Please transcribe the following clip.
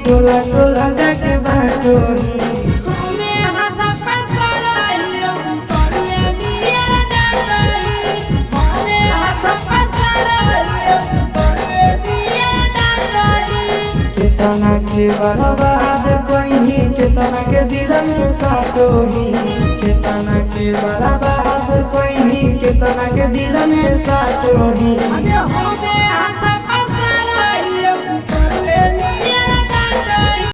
टोला टोला जाके बाटोही केतना के बर्बाद कोइनी केतना के दिलम के साटोही केतना के बर्बाद कोइनी केतना के दिलम के साटोही